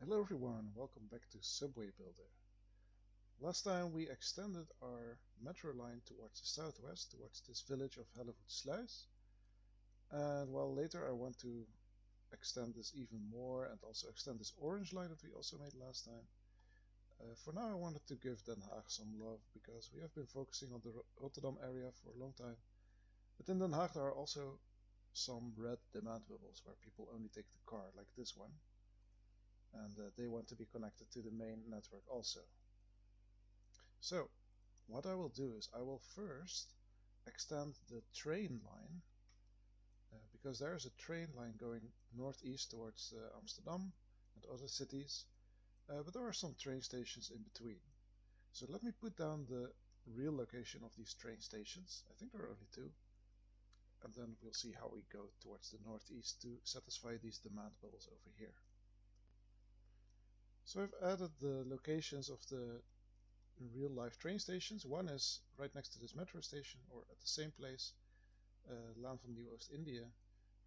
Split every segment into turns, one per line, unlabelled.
Hello everyone, welcome back to Subway Builder. Last time we extended our metro line towards the southwest, towards this village of Hellevoetsluis. And while later I want to extend this even more and also extend this orange line that we also made last time. For now I wanted to give Den Haag some love because we have been focusing on the Rotterdam area for a long time. But in Den Haag there are also some red demand bubbles where people only take the car, like this one. And they want to be connected to the main network also. So what I will do is I will first extend the train line because there is a train line going northeast towards Amsterdam and other cities, but there are some train stations in between. So let me put down the real location of these train stations. I think there are only two, and then we'll see how we go towards the northeast to satisfy these demand bubbles over here. So I've added the locations of the real life train stations. One is right next to this metro station or at the same place, Laan van Nieuw-Oost-Indië,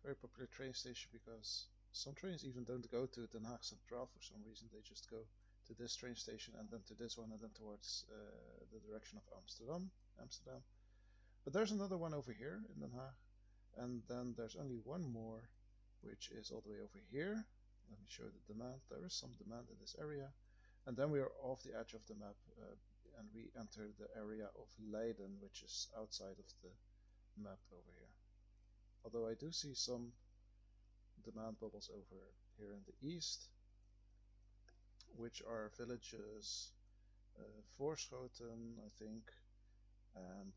very popular train station because some trains even don't go to Den Haag Centraal for some reason. They just go to this train station and then to this one and then towards the direction of Amsterdam. But there's another one over here in Den Haag, and then there's only one more, which is all the way over here. Let me show the demand. There is some demand in this area. And then we are off the edge of the map and we enter the area of Leiden, which is outside of the map over here. Although I do see some demand bubbles over here in the east, which are villages Voorschoten, I think, and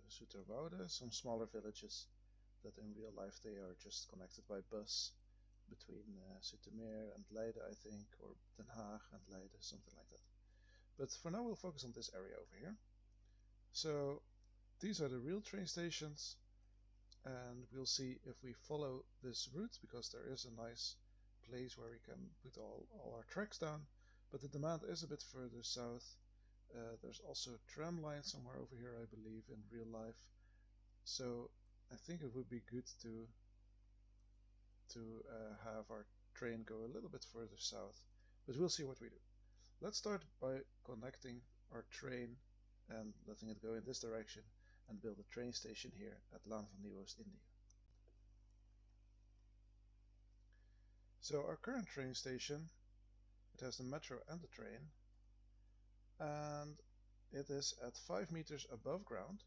Zoeterwoude, some smaller villages that in real life they are just connected by bus between Zoetermeer and Leiden, I think, or Den Haag and Leiden, something like that. But for now we'll focus on this area over here. So these are the real train stations, and we'll see if we follow this route, because there is a nice place where we can put all our tracks down, but the demand is a bit further south. There's also a tram line somewhere over here, I believe, in real life. So I think it would be good to have our train go a little bit further south, but we'll see what we do. Let's start by connecting our train and letting it go in this direction and build a train station here at Laan van Nieuw-Oost-Indië. So our current train station, it has the metro and the train, and it is at 5 meters above ground.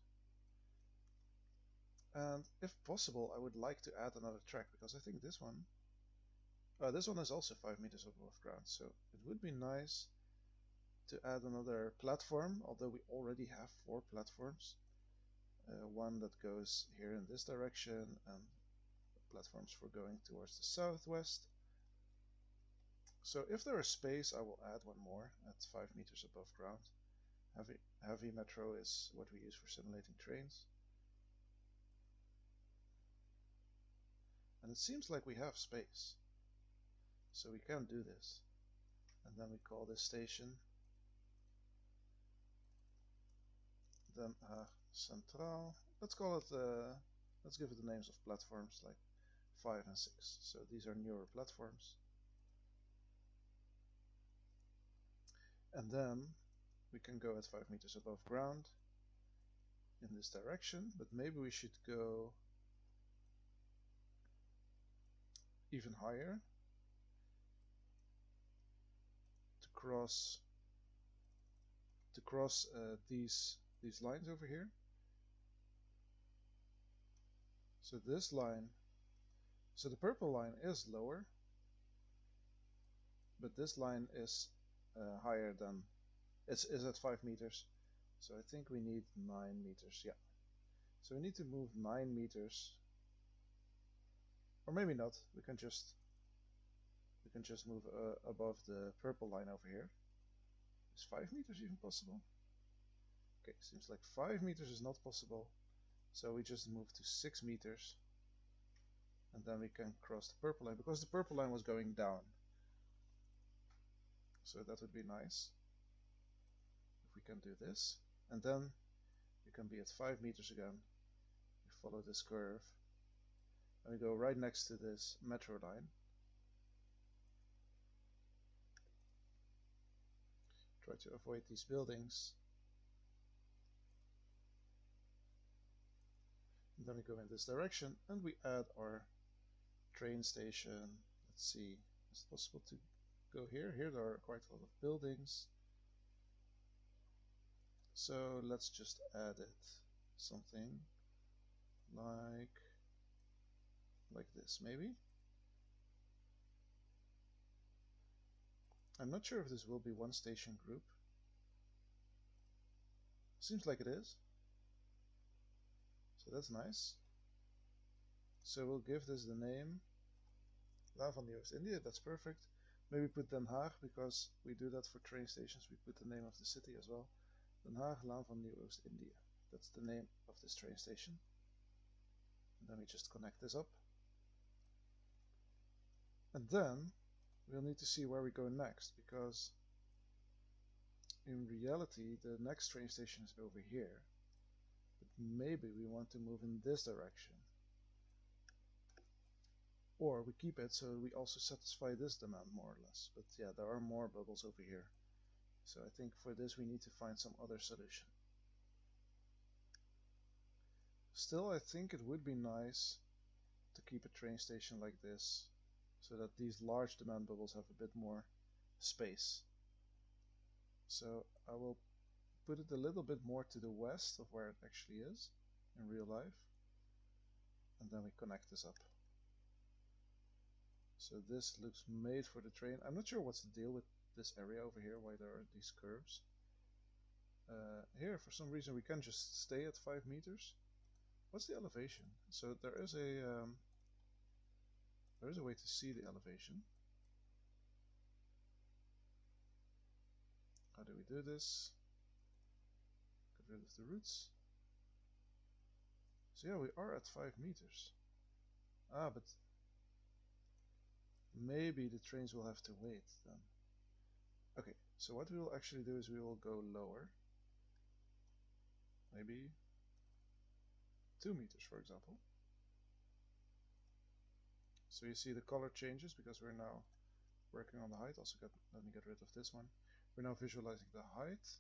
And if possible, I would like to add another track because I think this one is also 5 meters above ground. So it would be nice to add another platform, although we already have 4 platforms. One that goes here in this direction and platforms for going towards the southwest. So if there is space, I will add one more at 5 meters above ground. Heavy metro is what we use for simulating trains. And it seems like we have space. So we can do this. And then we call this station Den Haag Centraal. Let's call it, let's give it the names of platforms like 5 and 6. So these are newer platforms. And then we can go at 5 meters above ground in this direction, but maybe we should go even higher to cross these lines over here. So this line, so the purple line is lower, but this line is higher than, is at 5 meters. So I think we need 9 meters, yeah. So we need to move 9 meters, or maybe not, we can just move above the purple line over here. Is 5 meters even possible? Okay, seems like 5 meters is not possible. So we just move to 6 meters. And then we can cross the purple line, because the purple line was going down. So that would be nice if we can do this. And then we can be at 5 meters again. We follow this curve. And we go right next to this metro line. try to avoid these buildings. And then we go in this direction and we add our train station. Let's see, is it possible to go here? Here there are quite a lot of buildings. So let's just add it something like this maybe. I'm not sure if this will be one station group. Seems like it is. So that's nice. So we'll give this the name Laan van Nieuw-Oost-Indië. That's perfect. Maybe put Den Haag, because we do that for train stations. We put the name of the city as well. Den Haag, Laan van Nieuw-Oost-Indië. That's the name of this train station. And then we just connect this up. And then we'll need to see where we go next, because in reality the next train station is over here. But maybe we want to move in this direction. Or we keep it so we also satisfy this demand more or less. But yeah, there are more bubbles over here. So I think for this we need to find some other solution. Still, I think it would be nice to keep a train station like this, so that these large demand bubbles have a bit more space. So I will put it a little bit more to the west of where it actually is in real life. And then we connect this up. So this looks made for the train. I'm not sure what's the deal with this area over here, why there are these curves. Here, for some reason, we can just stay at 5 meters. What's the elevation? So there is a way to see the elevation. How do we do this? Get rid of the roots. So yeah, we are at 5 meters. Ah, but maybe the trains will have to wait then. Okay, so what we will actually do is we will go lower. Maybe 2 meters, for example. So you see the color changes because we're now working on the height. Also, let me get rid of this one. We're now visualizing the height.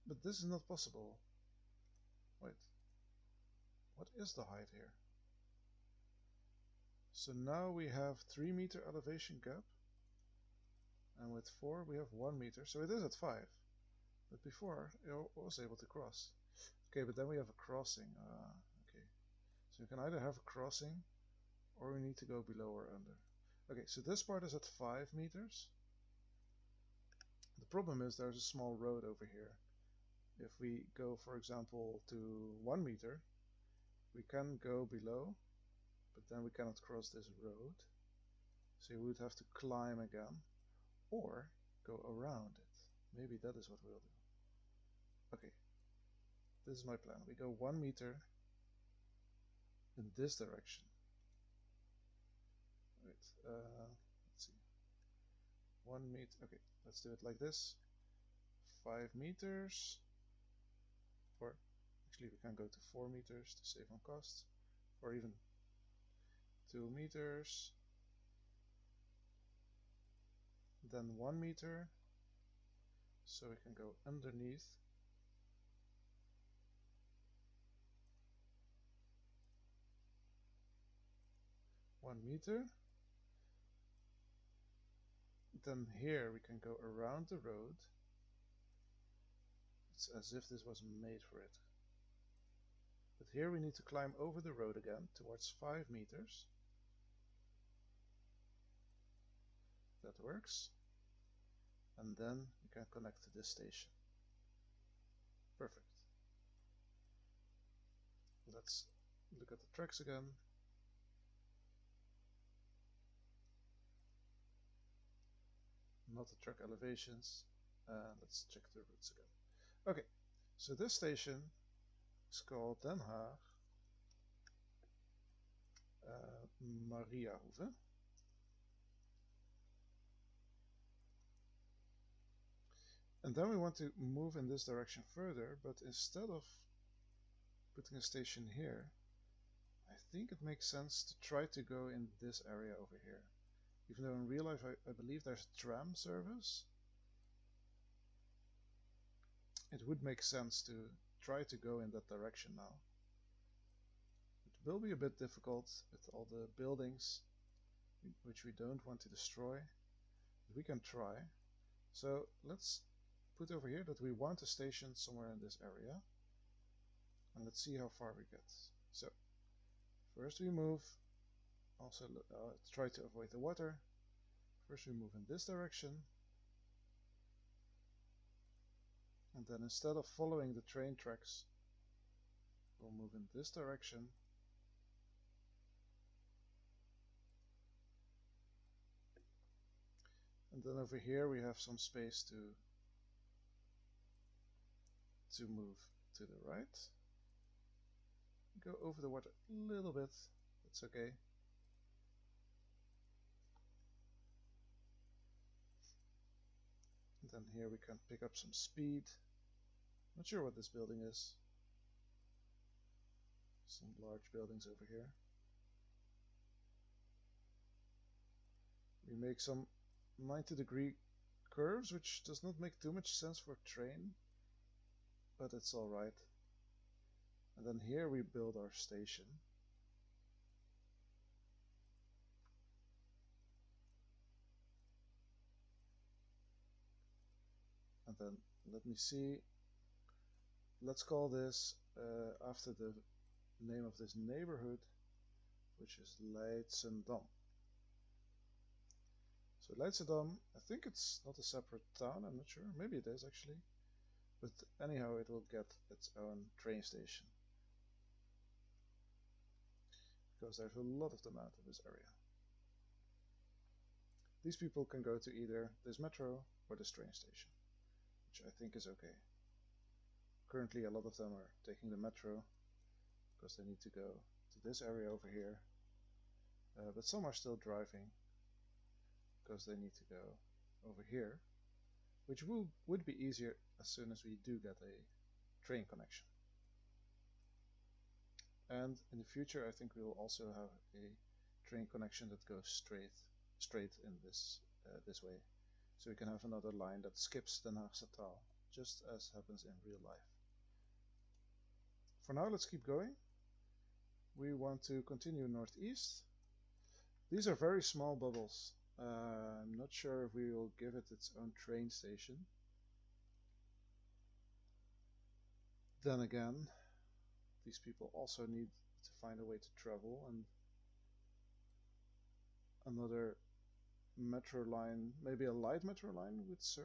But this is not possible. Wait, what is the height here? So now we have 3 meter elevation gap, and with 4 we have 1 meter, so it is at 5. But before it was able to cross. Okay, but then we have a crossing. Okay, so you can either have a crossing, or we need to go below or under. Okay, so this part is at 5 meters. The problem is there's a small road over here. If we go, for example, to 1 meter, we can go below, but then we cannot cross this road. So you would have to climb again, or go around it. Maybe that is what we'll do. Okay, this is my plan. We go 1 meter in this direction. Wait, let's see. 1 meter. Okay, let's do it like this. 5 meters. Or actually, we can go to 4 meters to save on costs. Or even 2 meters. Then 1 meter. So we can go underneath. One meter. Then here we can go around the road. It's as if this was made for it. But here we need to climb over the road again towards 5 meters. That works. And then we can connect to this station. Perfect. Let's look at the tracks again. Not the track elevations. Let's check the routes again. Okay, so this station is called Den Haag Mariahoeve. And then we want to move in this direction further, but instead of putting a station here, I think it makes sense to try to go in this area over here. Even though in real life I believe there's a tram service, it would make sense to try to go in that direction now. It will be a bit difficult with all the buildings which we don't want to destroy, but we can try. So let's put over here that we want a station somewhere in this area, and let's see how far we get. So first we move, also try to avoid the water. First we move in this direction, and then instead of following the train tracks, we'll move in this direction. And then over here we have some space to move to the right. Go over the water a little bit, that's okay. And then here we can pick up some speed. Not sure what this building is. Some large buildings over here. We make some 90-degree curves, which does not make too much sense for a train, but it's alright. And then here we build our station. And then let me see, let's call this after the name of this neighborhood, which is Leidschendam. So Leidschendam, I think it's not a separate town, I'm not sure, maybe it is actually, but anyhow it will get its own train station, because there's a lot of demand in this area. These people can go to either this metro or this train station, which I think is okay. Currently a lot of them are taking the metro because they need to go to this area over here, but some are still driving because they need to go over here, which would be easier as soon as we do get a train connection. And in the future I think we will also have a train connection that goes straight in this way, so we can have another line that skips the Haagse Taal, just as happens in real life. For now, let's keep going. We want to continue northeast. These are very small bubbles. I'm not sure if we will give it its own train station. Then again, these people also need to find a way to travel, and another metro line, maybe a light metro line, would serve.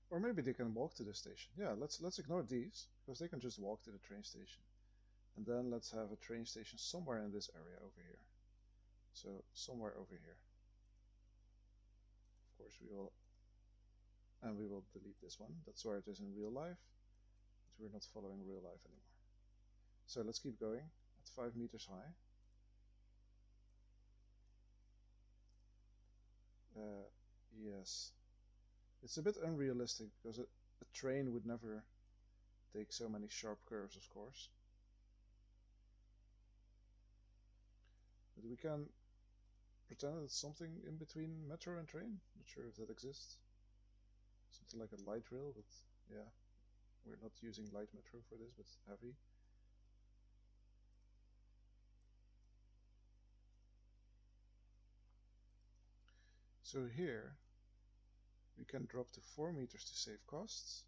Or maybe they can walk to the station. Yeah, let's ignore these, because they can just walk to the train station. And then let's have a train station somewhere in this area over here. So somewhere over here. Of course we will delete this one. That's where it is in real life, but we're not following real life anymore. So let's keep going at 5 meters high. Yes, it's a bit unrealistic because a train would never take so many sharp curves, of course. But we can pretend it's something in between metro and train. Not sure if that exists. Something like a light rail, but yeah, we're not using light metro for this, but heavy. So here we can drop to 4 meters to save costs.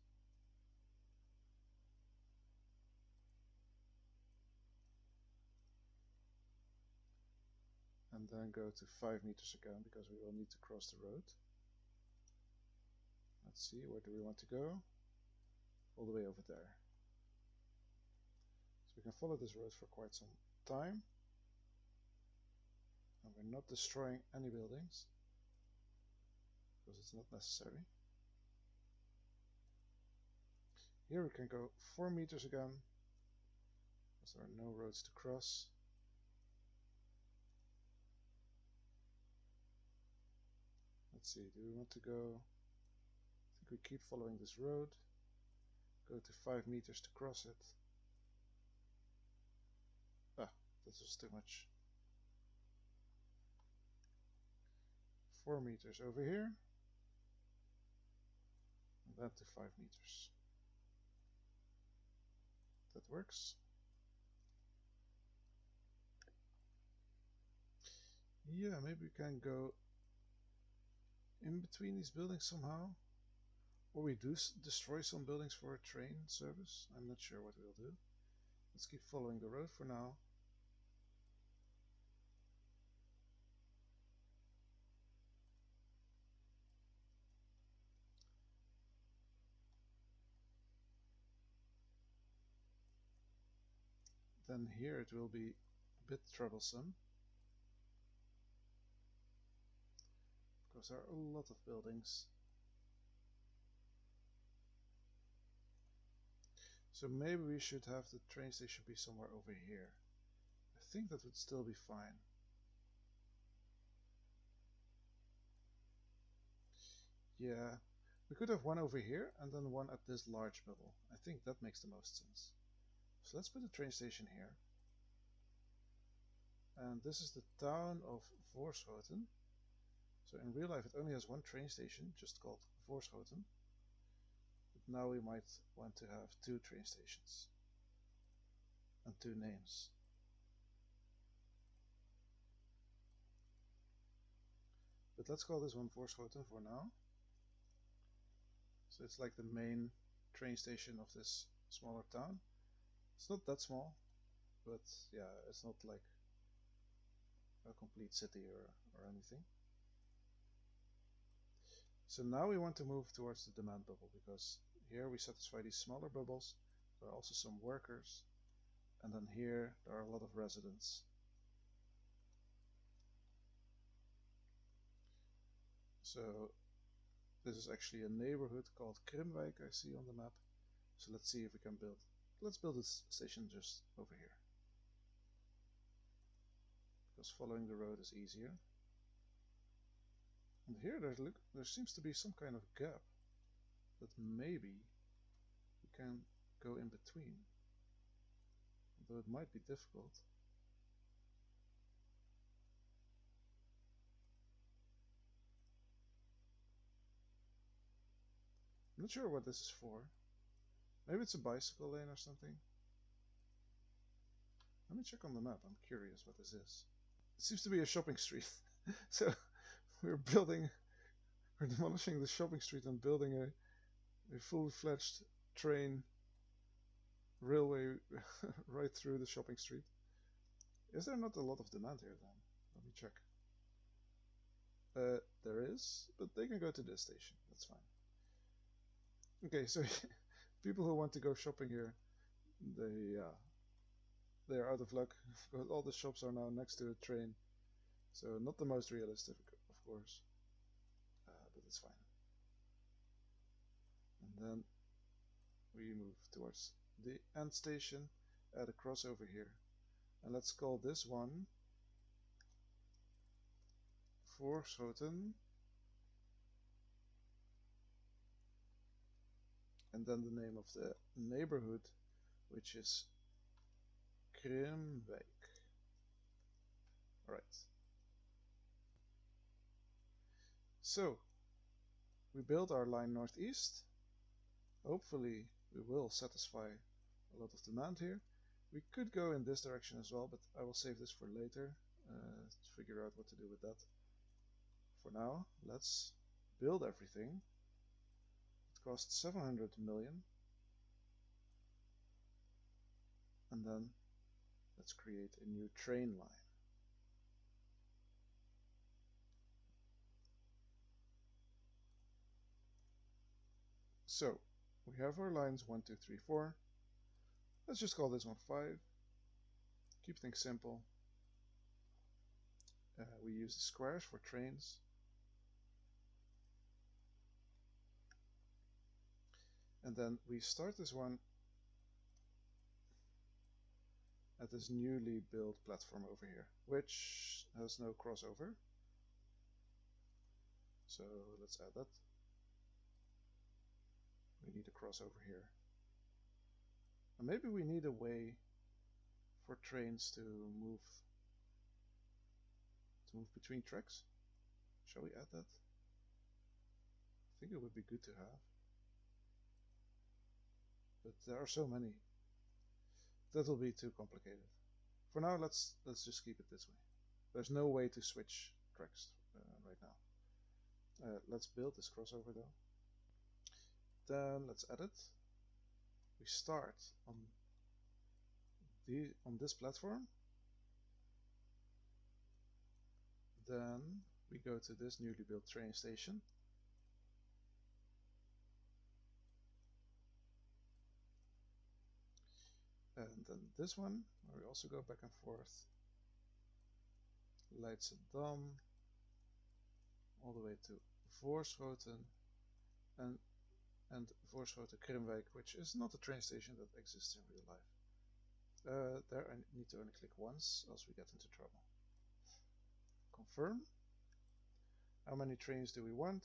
And then go to 5 meters again because we will need to cross the road. Let's see, where do we want to go? All the way over there. So we can follow this road for quite some time. And we're not destroying any buildings because it's not necessary. Here we can go 4 meters again because there are no roads to cross. Let's see, do we want to go? I think we keep following this road. go to 5 meters to cross it. Ah, this was too much. 4 meters over here, and then to 5 meters. That works. Yeah, maybe we can go in between these buildings somehow. Or we do destroy some buildings for a train service. I'm not sure what we'll do. Let's keep following the road for now. Then here it will be a bit troublesome, because there are a lot of buildings. So maybe we should have the train station be somewhere over here. I think that would still be fine. Yeah, we could have one over here and then one at this large bubble. I think that makes the most sense. So let's put a train station here. And this is the town of Voorschoten. So in real life it only has one train station, just called Voorschoten. But now we might want to have 2 train stations. And 2 names. But let's call this one Voorschoten for now. So it's like the main train station of this smaller town. It's not that small, but yeah, it's not like a complete city or anything. So now we want to move towards the demand bubble, because here we satisfy these smaller bubbles. There are also some workers, and then here there are a lot of residents. So this is actually a neighborhood called Krimwijk I see on the map. So let's see if we can let's build a station just over here, because following the road is easier. And here there seems to be some kind of gap that maybe we can go in between, although it might be difficult. I'm not sure what this is for. Maybe it's a bicycle lane or something. Let me check on the map. I'm curious what this is. It seems to be a shopping street. So we're demolishing the shopping street and building a full-fledged train railway right through the shopping street. Is there not a lot of demand here then? Let me check. There is, but they can go to this station. That's fine. Okay, so people who want to go shopping here, they are out of luck, because all the shops are now next to a train. So not the most realistic, of course, but it's fine. And then we move towards the end station, add a crossover here, and let's call this one Voorschoten, and then the name of the neighborhood, which is Krimwijk. Alright. So, we build our line northeast. Hopefully we will satisfy a lot of demand here. We could go in this direction as well, but I will save this for later to figure out what to do with that. For now, let's build everything. It costs 700 million. And then let's create a new train line. So we have our lines 1, 2, 3, 4. Let's just call this one 5. Keep things simple. We use the squares for trains. And then we start this one at this newly built platform over here, which has no crossover. So let's add that. We need a crossover here. And maybe we need a way for trains to move between tracks. Shall we add that? I think it would be good to have. But there are so many. That'll be too complicated. For now, let's just keep it this way. There's no way to switch tracks right now. Let's build this crossover though. Then let's edit. We start on this platform. Then we go to this newly built train station. And then this one, where we also go back and forth. Leidschendam, all the way to Voorschoten and Voorschoten-Krimwijk, which is not a train station that exists in real life. There I need to only click once, else we get into trouble. Confirm. How many trains do we want?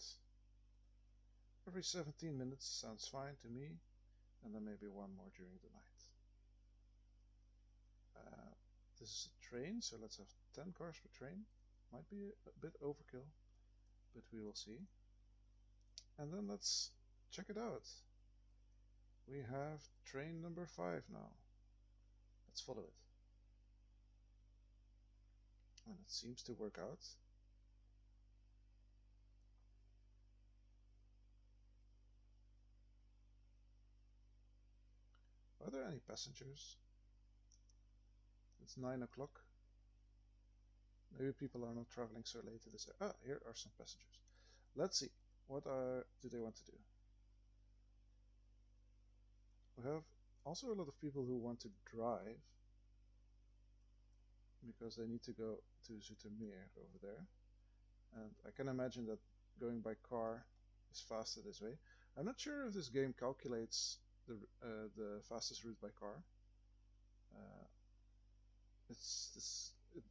Every 17 minutes sounds fine to me, and then maybe one more during the night. This is a train, so let's have 10 cars per train. Might be a bit overkill, but we will see. And then let's check it out. We have train number 5 now. Let's follow it. And it seems to work out. Are there any passengers? It's 9 o'clock. Maybe people are not traveling so late to this. Ah, here are some passengers. Let's see. What do they want to do? We have also a lot of people who want to drive because they need to go to Zoetermeer over there. And I can imagine that going by car is faster this way. I'm not sure if this game calculates the fastest route by car.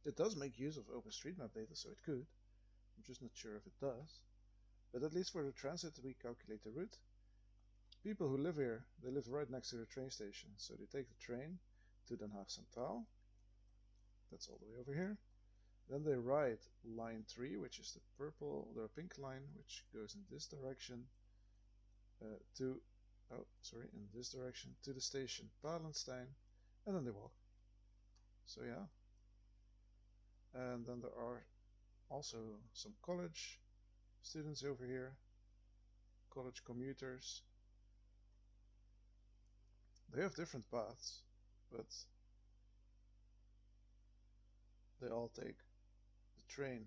It does make use of OpenStreetMap data, so it could. I'm just not sure if it does. But at least for the transit, we calculate the route. People who live here, they live right next to the train station, so they take the train to Den Haag Centraal. That's all the way over here. Then they ride line 3, which is the pink line, which goes in this direction in this direction to the station Palenstein, and then they walk. So yeah. And then there are also some college students over here, college commuters. They have different paths, but they all take the train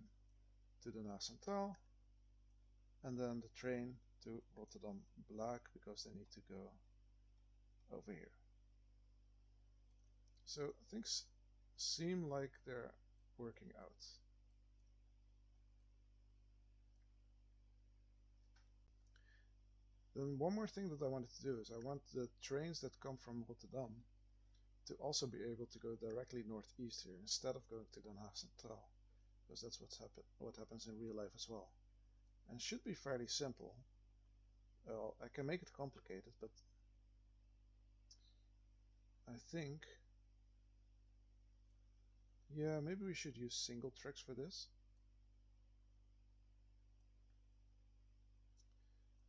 to Den Haag Centraal and then the train to Rotterdam Blaak because they need to go over here. So things seem like they're working out. Then one more thing that I wanted to do is I want the trains that come from Rotterdam to also be able to go directly northeast here instead of going to Den Haag Centraal, because that's what happens in real life as well. And it should be fairly simple. Well, I can make it complicated, but I think, yeah, maybe we should use single tracks for this.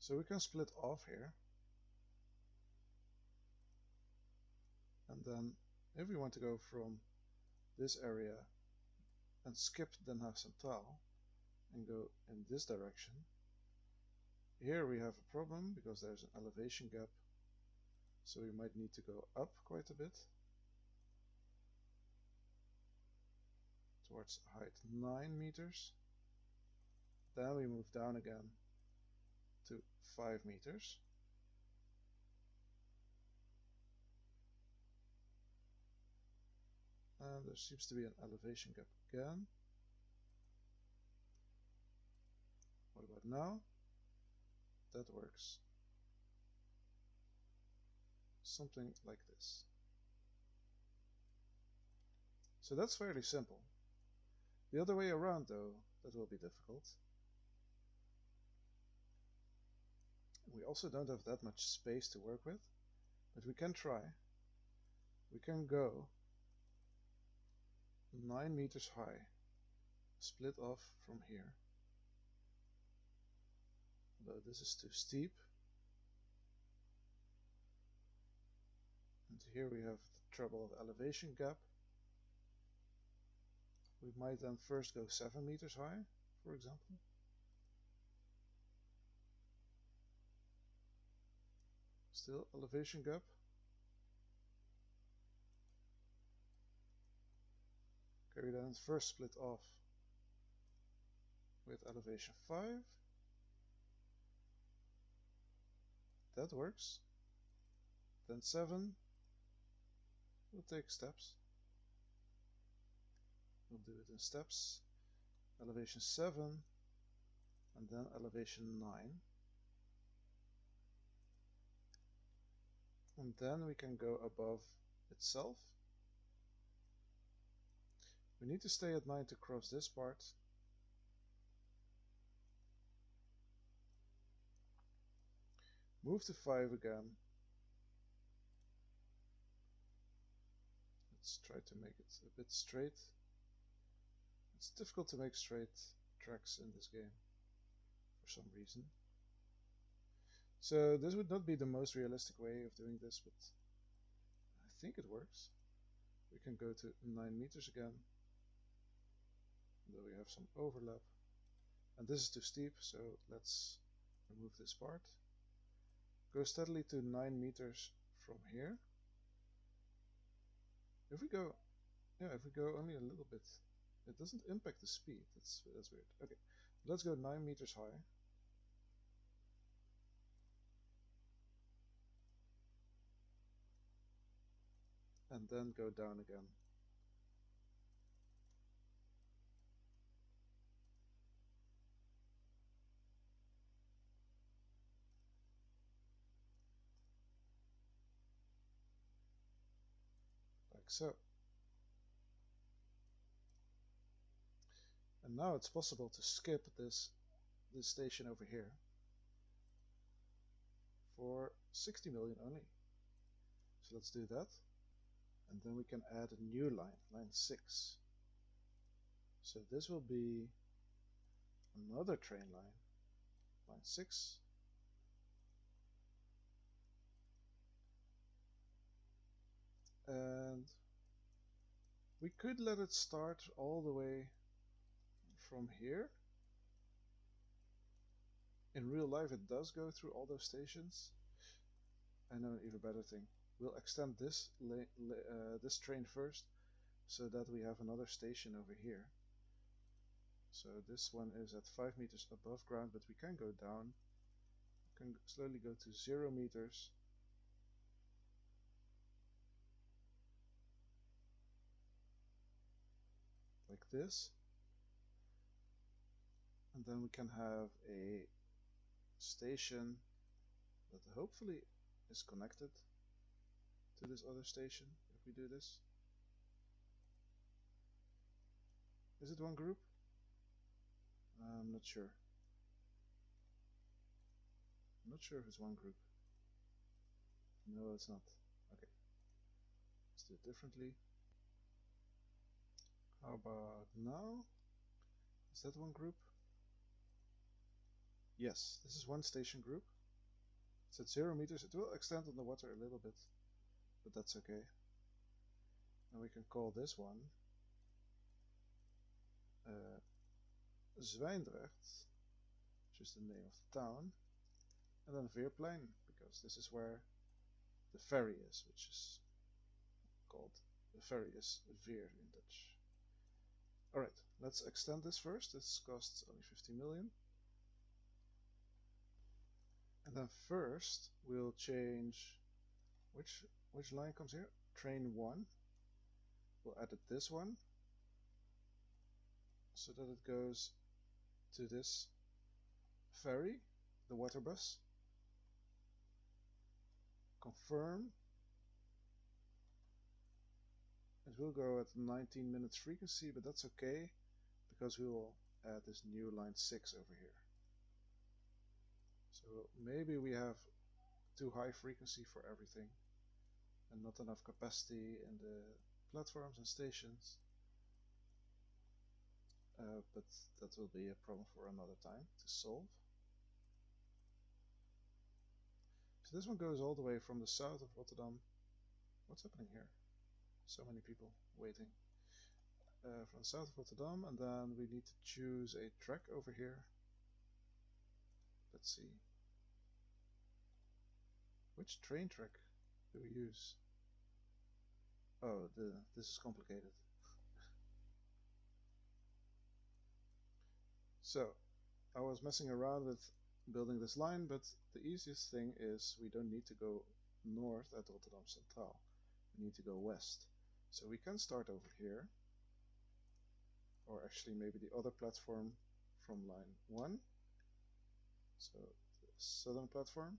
So we can split off here. And then if we want to go from this area and skip Den Haag Centraal and go in this direction, here we have a problem because there's an elevation gap. So we might need to go up quite a bit towards height 9 meters. Then we move down again to 5 meters. And there seems to be an elevation gap again. What about now? That works. Something like this. So that's fairly simple. The other way around though, that will be difficult. We also don't have that much space to work with, but we can try. we can go 9 meters high, split off from here. Although this is too steep. And here we have the trouble of elevation gap. We might then first go 7 meters high, for example. Still elevation gap. Okay, we then first split off with elevation 5. That works. Then 7. We'll take steps. We'll do it in steps. Elevation 7 and then elevation 9. And then we can go above itself. We need to stay at 9 to cross this part. Move to 5 again. Let's try to make it a bit straight. It's difficult to make straight tracks in this game for some reason. So this would not be the most realistic way of doing this, but I think it works. We can go to 9 meters again. Though we have some overlap. And this is too steep, so let's remove this part. Go steadily to 9 meters from here. If we go only a little bit, it doesn't impact the speed. That's weird. Okay, let's go 9 meters high. And then go down again. Like so. And now it's possible to skip this station over here for 60 million only. So let's do that. And then we can add a new line, line 6. So this will be another train line, line 6. And we could let it start all the way from here. In real life it does go through all those stations. I know an even better thing. We'll extend this this train first, so that we have another station over here. So this one is at 5 meters above ground, but we can go down. We can slowly go to 0 meters. Like this. And then we can have a station that hopefully is connected to this other station if we do this. Is it one group? I'm not sure. I'm not sure if it's one group. No, it's not. Okay. Let's do it differently. How about now? Is that one group? Yes, this is one station group. It's at 0 meters. It will extend on the water a little bit, but that's okay. And we can call this one Zwijndrecht, which is the name of the town, and then Veerplein, because this is where the ferry is, which is called, the ferry is Veer in Dutch. Alright, let's extend this first. This costs only 50 million. And then first we'll change which line comes here? Train 1. We'll edit this one so that it goes to this ferry, the water bus. Confirm. It will go at 19 minutes frequency, but that's okay because we will add this new line 6 over here. So maybe we have too high frequency for everything, and not enough capacity in the platforms and stations. But that will be a problem for another time to solve. So this one goes all the way from the south of Rotterdam. What's happening here? So many people waiting. From the south of Rotterdam, and then we need to choose a track over here. Let's see. Which train track do we use? Oh, this is complicated. So, I was messing around with building this line, but the easiest thing is we don't need to go north at Rotterdam Centraal. We need to go west. So we can start over here, or actually maybe the other platform from line 1. So the southern platform.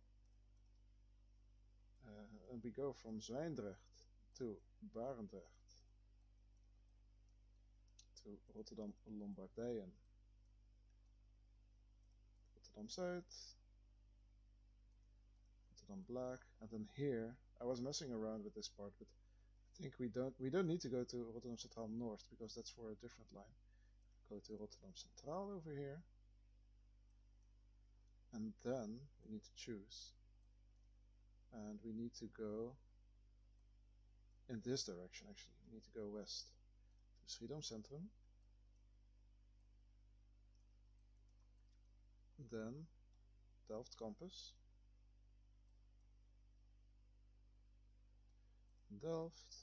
And we go from Zwijndrecht to Barendrecht to Rotterdam Lombardijen, Rotterdam Zuid, Rotterdam Blaak, and then here I was messing around with this part, but I think we don't need to go to Rotterdam Centraal North because that's for a different line. Go to Rotterdam Centraal over here, and then we need to choose, and we need to go in this direction. Actually, we need to go west to Schiedam Centrum, then Delft Campus, Delft,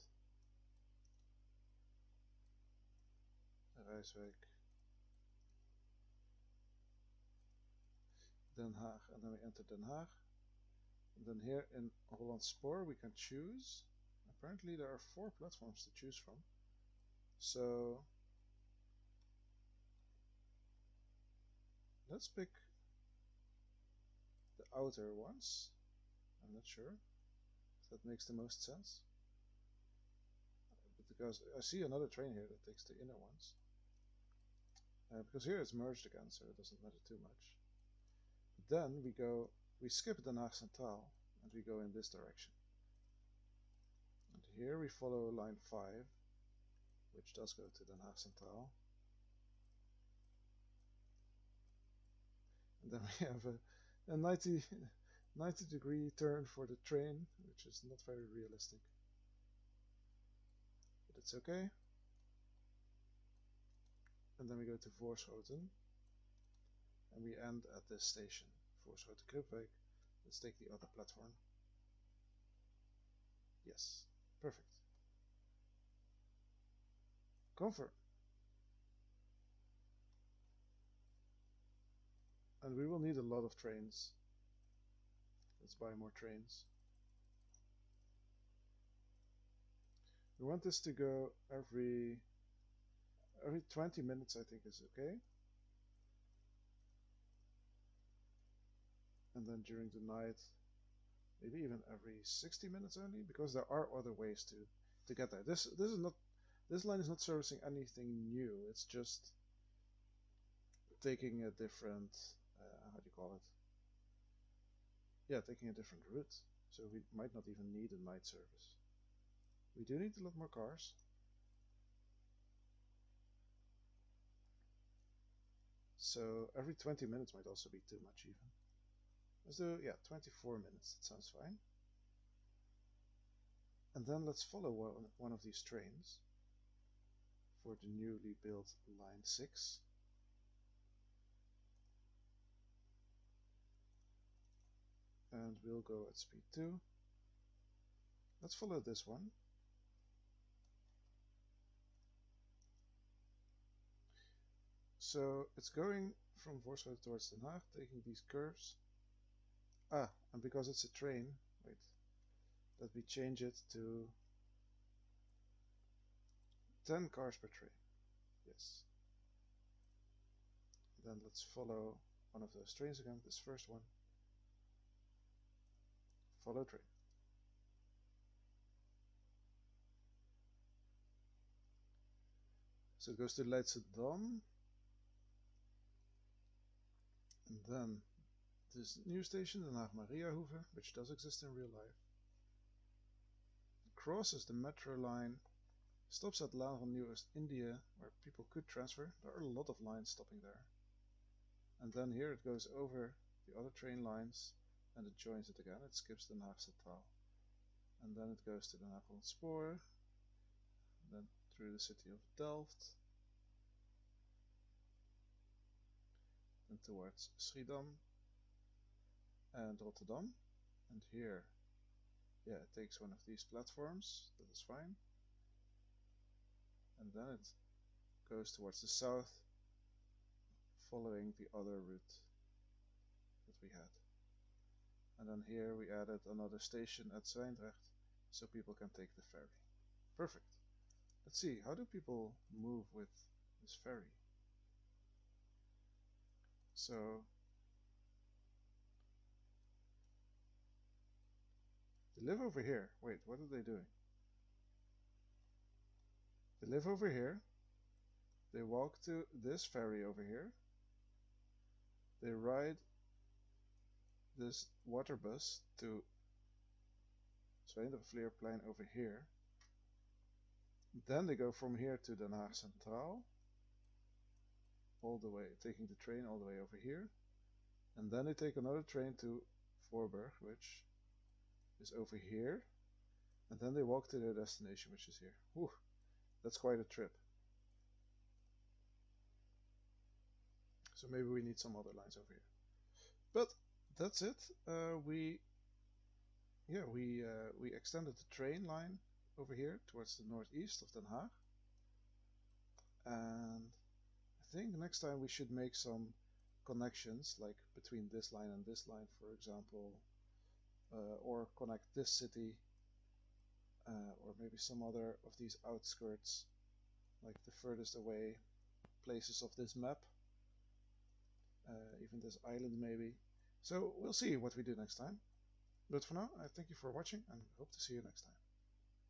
Rijswijk, Den Haag, and then we enter Den Haag. And then here in Holland Spoor we can choose. Apparently there are 4 platforms to choose from. So let's pick the outer ones. I'm not sure if that makes the most sense. But because I see another train here that takes the inner ones. Because here it's merged again, so it doesn't matter too much. Then we skip Den Haag Centraal and we go in this direction. And here we follow line 5, which does go to Den Haag Centraal. And then we have a 90-degree turn for the train, which is not very realistic. But it's okay. And then we go to Voorschoten. And we end at this station, Voorschoten Kripwijk. Let's take the other platform. Yes, perfect. Confirm. And we will need a lot of trains. Let's buy more trains. We want this to go every 20 minutes, I think is okay. And then during the night, maybe even every 60 minutes only, because there are other ways to get there. This line is not servicing anything new. It's just taking a different how do you call it? Yeah, taking a different route. So we might not even need a night service. We do need a lot more cars. So every 20 minutes might also be too much even. Let's do, yeah, 24 minutes. That sounds fine. And then let's follow one of these trains for the newly built line 6. And we'll go at speed 2. Let's follow this one. So it's going from Voorschoten towards Den Haag, taking these curves. And because it's a train, wait, let me change it to 10 cars per train. Yes. Then let's follow one of those trains again, this first one. Follow train. So it goes to Leidschendam. And then this new station, Den Haag Mariahoeve, which does exist in real life. crosses the metro line, stops at Laan van Nieuw-Oost, India, where people could transfer. There are a lot of lines stopping there. And then here it goes over the other train lines and it joins it again. It skips Den Haag Centraal. And then it goes to Den Haag on Spoor, then through the city of Delft, then towards Schiedam and Rotterdam. And here, yeah, it takes one of these platforms, that is fine. And then it goes towards the south, following the other route that we had. And then here we added another station at Zwijndrecht, so people can take the ferry. Perfect. Let's see, how do people move with this ferry? So they live over here. Wait, what are they doing? They live over here. They walk to this ferry over here. They ride this water bus to Zwijndrechtplein over here. Then they go from here to Den Haag Centraal, all the way, taking the train all the way over here. And then they take another train to Voorburg, which is over here. And then they walk to their destination, which is here. Whew, that's quite a trip. So maybe we need some other lines over here. But that's it. We extended the train line over here towards the northeast of Den Haag. And I think next time we should make some connections, like between this line and this line, for example, or connect this city, or maybe some other of these outskirts, like the furthest away places of this map, even this island maybe. So we'll see what we do next time. But for now, I thank you for watching and hope to see you next time.